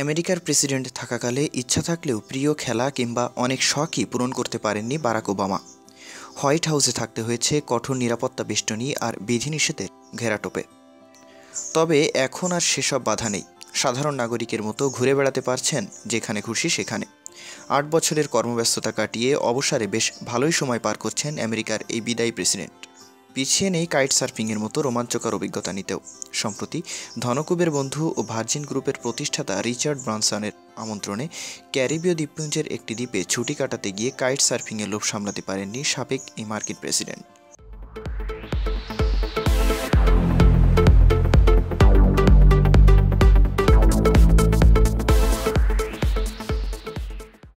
আমেরিকার প্রেসিডেন্ট থাকাকালে ইচ্ছা থাকলেও প্রিয় খেলা কিংবা অনেক শখই পূরণ করতে পারেননি বারাক ওবামা। হোয়াইট হাউসে থাকতে হয়েছে কঠোর নিরাপত্তা বেষ্টনী আর বিধিনিষেধের ঘেরাটোপে। তবে এখন আর সেসব বাধা নেই। সাধারণ নাগরিকের মতো ঘুরে বেড়াতে পারছেন যেখানে খুশি সেখানে। ৮ বছরের কর্মব্যস্ততা কাটিয়ে অবসরে বেশ ভালোই সময় পার করছেন আমেরিকার এই বিদায়ী প্রেসিডেন্ট। পিছিয়ে নেই কাইট সার্ফিংয়ের মতো রোমাঞ্চকর অভিজ্ঞতা নিতেও। সম্প্রতি ধনকুবের বন্ধু ও ভার্জিন গ্রুপের প্রতিষ্ঠাতা রিচার্ড ব্রানসনের আমন্ত্রণে ক্যারিবীয় দ্বীপপুঞ্জের একটি দ্বীপে ছুটি কাটাতে গিয়ে কাইট সার্ফিংয়ের লোভ সামলাতে পারেননি সাবেক এই মার্কিন প্রেসিডেন্ট।